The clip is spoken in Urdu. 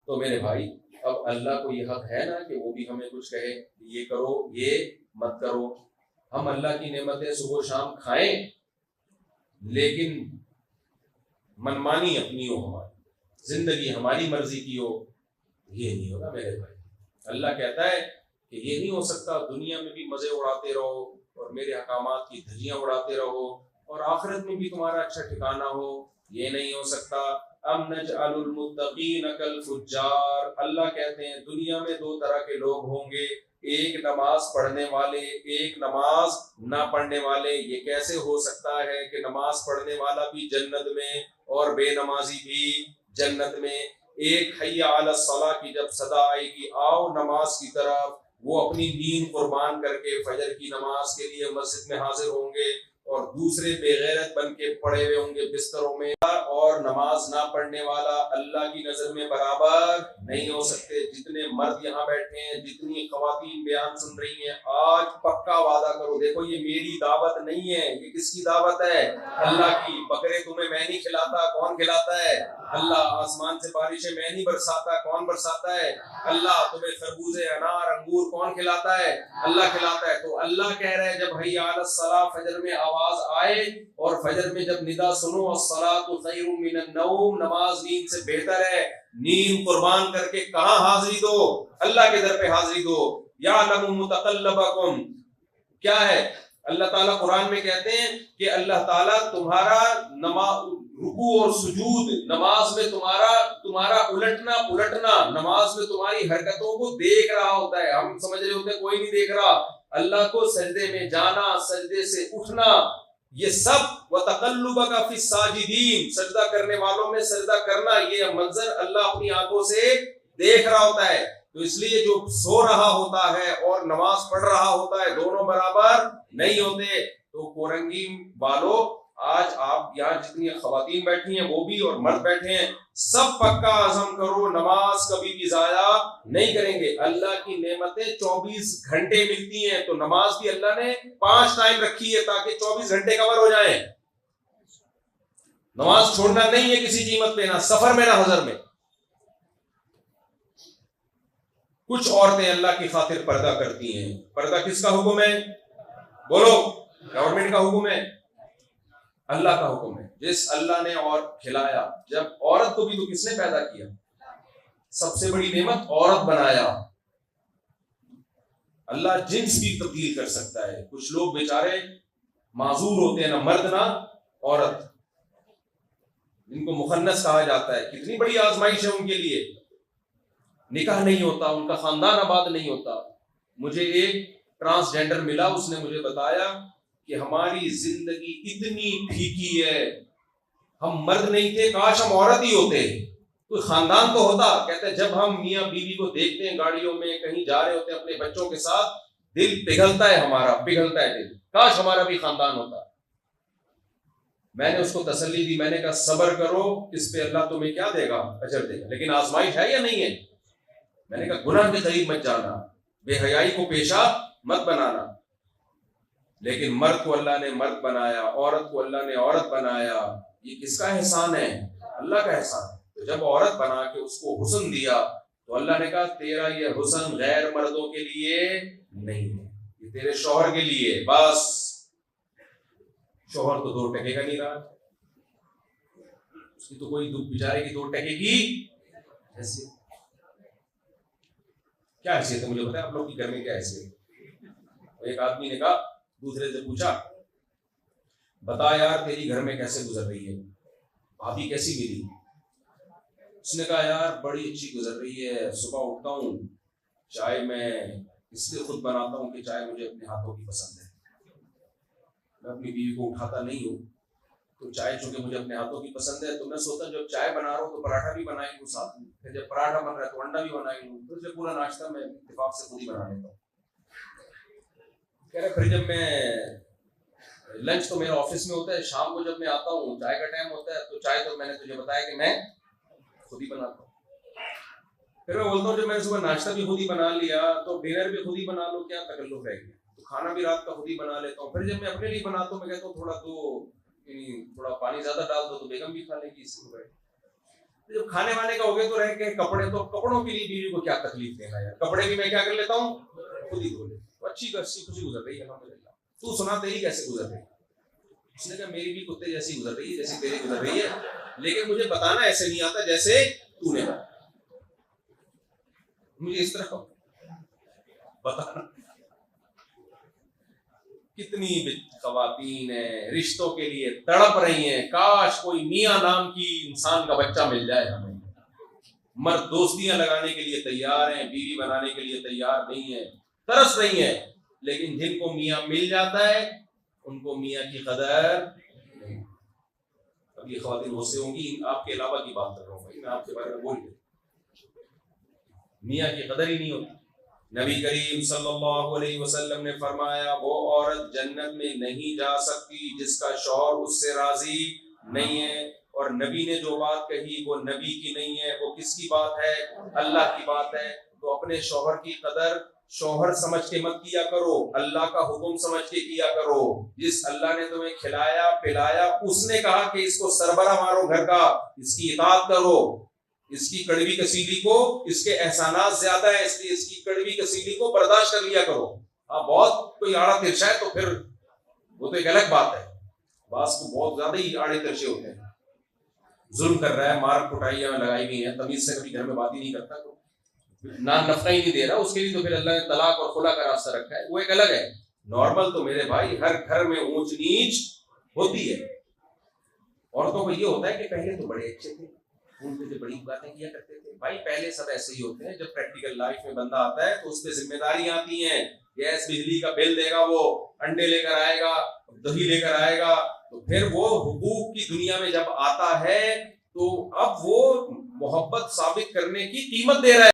تو میرے بھائی اب اللہ کو یہ حق ہے نا کہ وہ بھی ہمیں کچھ کہے یہ کرو یہ مت کرو. ہم اللہ کی نعمتیں صبح و شام کھائیں لیکن منمانی اپنی ہو, ہماری زندگی ہماری مرضی کی ہو, یہ نہیں ہوگا میرے بھائی. اللہ کہتا ہے کہ یہ نہیں ہو سکتا دنیا میں بھی مزے اڑاتے رہو اور میرے احکامات کی دھجیاں اڑاتے رہو اور آخرت میں بھی تمہارا اچھا ٹھکانہ ہو, یہ نہیں ہو سکتا. ام نجعل المتقین کالفجار, اللہ کہتے ہیں دنیا میں دو طرح کے لوگ ہوں گے, ایک نماز پڑھنے والے ایک نماز نہ پڑھنے والے. یہ کیسے ہو سکتا ہے کہ نماز پڑھنے والا بھی جنت میں اور بے نمازی بھی جنت میں؟ ایک حی علی الصلاۃ کی جب صدا آئے گی آؤ نماز کی طرف, وہ اپنی نیند قربان کر کے فجر کی نماز کے لیے مسجد میں حاضر ہوں گے, اور دوسرے بے غیرت بن کے پڑے ہوئے ہوں گے بستروں میں. اور نماز نہ پڑھنے والا اللہ کی نظر میں برابر نہیں ہو سکتے. جتنے مرد یہاں بیٹھے ہیں, جتنی خواتین بیان سن رہی ہیں, آج پکا وعدہ کرو, دیکھو یہ میری دعوت نہیں ہے, یہ کس کی دعوت ہے؟ اللہ کی. بکرے تمہیں میں نہیں کھلاتا, کون کھلاتا ہے؟ اللہ. آسمان سے بارشیں میں نہیں برساتا, کون برساتا ہے؟ اللہ. تمہیں خربوزے انار انگور کون کھلاتا ہے؟ اللہ کھلاتا ہے. تو اللہ کہہ رہے ہیں جب حی علی الصلاۃ فجر میں آواز آئے اور فجر میں جب ندا سنو, الصلاۃ خیر من النوم, نماز نیند سے بہتر ہے. نیند قربان کر کے کہاں حاضری دو؟ اللہ کے در پہ حاضری دو. یعلم متقلبکم, کیا ہے اللہ تعالیٰ قرآن میں کہتے ہیں کہ اللہ تعالیٰ تمہارا رکوع اور سجود, نماز میں تمہارا الٹنا پلٹنا, نماز میں تمہاری حرکتوں کو دیکھ رہا ہوتا ہے. ہم سمجھ رہے ہوتے ہیں کوئی نہیں دیکھ رہا. اللہ کو سجدے میں جانا, سجدے سے اٹھنا, یہ سب وَتَقَلُّبَكَ فِي السَّاجِدِينَ, سجدہ کرنے والوں میں سجدہ کرنا, یہ منظر اللہ اپنی آنکھوں سے دیکھ رہا ہوتا ہے. تو اس لیے جو سو رہا ہوتا ہے اور نماز پڑھ رہا ہوتا ہے دونوں برابر نہیں ہوتے. تو کورنگی والو, آج آپ یہاں جتنی خواتین بیٹھی ہیں وہ بھی اور مرد بیٹھے ہیں, سب پکا عزم کرو نماز کبھی بھی ضائع نہیں کریں گے. اللہ کی نعمتیں 24 گھنٹے ملتی ہیں, تو نماز بھی اللہ نے 5 ٹائم رکھی ہے تاکہ 24 گھنٹے کور ہو جائیں. نماز چھوڑنا نہیں ہے کسی قیمت پہ, نہ سفر میں نہ حضر میں. کچھ عورتیں اللہ کی خاطر پردہ کرتی ہیں. پردہ کس کا حکم ہے؟ بولو. گورنمنٹ کا حکم ہے؟ اللہ کا حکم ہے. جس اللہ نے اور کھلایا, جب عورت کو بھی تو کس نے پیدا کیا؟ سب سے بڑی نعمت عورت بنایا. اللہ جنس بھی تبدیل کر سکتا ہے. کچھ لوگ بیچارے معذور ہوتے ہیں, نہ مرد نہ عورت, جن کو مخنث کہا جاتا ہے. کتنی بڑی آزمائش ہے ان کے لیے. نکاح نہیں ہوتا, ان کا خاندان آباد نہیں ہوتا. مجھے ایک ٹرانسجینڈر ملا, اس نے مجھے بتایا کہ ہماری زندگی اتنی پھیکی ہے, ہم مرد نہیں تھے, کاش ہم عورت ہی ہوتے, کوئی خاندان تو ہوتا. کہتے ہیں جب ہم میاں بیوی کو دیکھتے ہیں گاڑیوں میں کہیں جا رہے ہوتے ہیں اپنے بچوں کے ساتھ, دل پگھلتا ہے ہمارا, پگھلتا ہے دل, کاش ہمارا بھی خاندان ہوتا. میں نے اس کو تسلی دی, میں نے کہا صبر کرو, اس پہ اللہ تمہیں کیا دے گا؟ اجر دے گا. لیکن آزمائش ہے یا نہیں ہے؟ میں نے کہا گناہ کے قریب مت جانا, بے حیائی کو پیشہ مت بنانا. لیکن مرد کو اللہ نے مرد بنایا, عورت کو اللہ نے عورت بنایا. یہ کس کا احسان ہے؟ اللہ کا احسان. تو جب عورت بنا کے اس کو حسن دیا تو اللہ نے کہا تیرا یہ حسن غیر مردوں کے لیے نہیں ہے, یہ تیرے شوہر کے لیے. بس شوہر تو 2 ٹکے کا نہیں رہا, اس کی تو کوئی بیچارے کی 2 ٹکے کی حیثیت. کیا حیثیت ہے مجھے بتائیں, آپ لوگ کی گھر میں کیا حیثیت؟ ایک آدمی نے کہا, دوسرے سے پوچھا, بتا یار تیری گھر میں کیسے گزر رہی ہے, بھابھی کیسی ملی؟ اس نے کہا یار بڑی اچھی گزر رہی ہے, صبح اٹھتا ہوں چائے میں اس لیے خود بناتا ہوں کہ چائے مجھے اپنے ہاتھوں کی پسند ہے. میں اپنی بیوی کو اٹھاتا نہیں ہوں, تو چائے چونکہ مجھے اپنے ہاتھوں کی پسند ہے, تو میں سوچتا ہوں جب چائے بنا رہا ہوں تو پراٹھا بھی بنائیں گے ساتھ میں, پھر جب پراٹھا بن رہا ہے تو انڈا بھی بنائیں گے, تو اسے پورا ناشتہ میں اتفاق سے خود ہی بنا لیتا ہوں. کہہ رہے پھر جب میں لنچ تو میرا آفس میں ہوتا ہے, شام کو جب میں آتا ہوں چائے کا ٹائم ہوتا ہے, تو چائے تو میں نے تجھے بتایا کہ میں خود ہی بناتا ہوں. پھر میں بولتا ہوں جب میں نے صبح ناشتہ بھی خود ہی بنا لیا تو ڈنر بھی خود ہی بنا لو, کیا تکلف رہ گیا, تو کھانا بھی رات کا خود ہی بنا لیتا ہوں. پھر جب میں اپنے لیے بناتا ہوں میں کہتا ہوں تھوڑا پانی زیادہ ڈال دو تو بیگم بھی کھا لے گی, اس کو. جب کھانے وانے کا ہو گیا تو رہ کے کپڑے، تو کپڑوں کے لیے بیوی کو کیا تکلیف دینا یار، کپڑے بھی میں کیا کر لیتا ہوں خود ہی دھو لیتا ہوں، اچھی خوشی گزر رہی ہے الحمدللہ، تو سنا تیری کیسے گزر رہی ہے؟ اس نے کہا میری بھی کتے جیسی گزر رہی ہے جیسی تیری گزر رہی ہے، لیکن مجھے بتانا ایسے نہیں آتا جیسے تو نے بتایا، مجھے اس طرح بتانا۔ کتنی خواتین ہیں رشتوں کے لیے تڑپ رہی ہیں، کاش کوئی میاں نام کی انسان کا بچہ مل جائے ہمیں، مرد دوستیاں لگانے کے لیے تیار ہیں، بیوی بنانے کے لیے تیار نہیں ہیں، ترس رہی ہیں، لیکن جن کو میاں مل جاتا ہے ان کو میاں کی قدر نہیں۔ اب یہ خواتین مجھ سے ہوں گی، آپ کے علاوہ کی بات کر رہا ہوں بھائی، میں آپ کے بارے میں بول رہا ہوں، میاں کی قدر ہی نہیں ہوتی۔ نبی کریم صلی اللہ علیہ وسلم نے فرمایا وہ عورت جنت میں نہیں جا سکتی جس کا شوہر اس سے راضی نہیں ہے، اور نبی نے جو بات کہی وہ نبی کی نہیں ہے، وہ کس کی بات ہے؟ اللہ کی بات ہے۔ تو اپنے شوہر کی قدر شوہر سمجھ کے مت کیا کرو، اللہ کا حکم سمجھ کے کیا کرو۔ جس اللہ نے تمہیں کھلایا پلایا، اس نے کہا کہ اس کو سربراہ مارو گھر کا، اس کی اطاعت کرو، اس کی کڑوی کسیلی کو، اس کے احسانات زیادہ ہیں اس لیے اس کی کڑوی کسیلی کو برداشت کر لیا کرو۔ ہاں بہت کوئی آڑا ترشا ہے تو پھر وہ تو ایک الگ بات ہے، بعض کو بہت زیادہ ہی آڑے ترشے ہوتے ہیں، ظلم کر رہا ہے، مار کٹائیاں لگائی گئی ہیں، تمیز سے کبھی گھر میں بات ہی نہیں کرتا، نہ نفقہ ہی نہیں دے رہا، اس کے لیے تو پھر اللہ نے طلاق اور خلا کا راستہ رکھا ہے، وہ ایک الگ ہے۔ نارمل تو میرے بھائی ہر گھر میں اونچ نیچ ہوتی ہے۔ عورتوں کو یہ ہوتا ہے کہ پہلے تو بڑے اچھے تھے، ان پہ جو بڑی باتیں کیا کرتے تھے، بھائی پہلے سب ایسے ہی ہوتے ہیں، جب پریکٹیکل لائف میں بندہ آتا ہے تو اس پہ ذمہ داری آتی ہیں، گیس بجلی کا بل دے گا، وہ انڈے لے کر آئے گا، دہی لے کر آئے گا، تو پھر وہ حقوق کی دنیا میں جب آتا ہے تو اب وہ محبت ثابت کرنے کی قیمت دے رہا ہے۔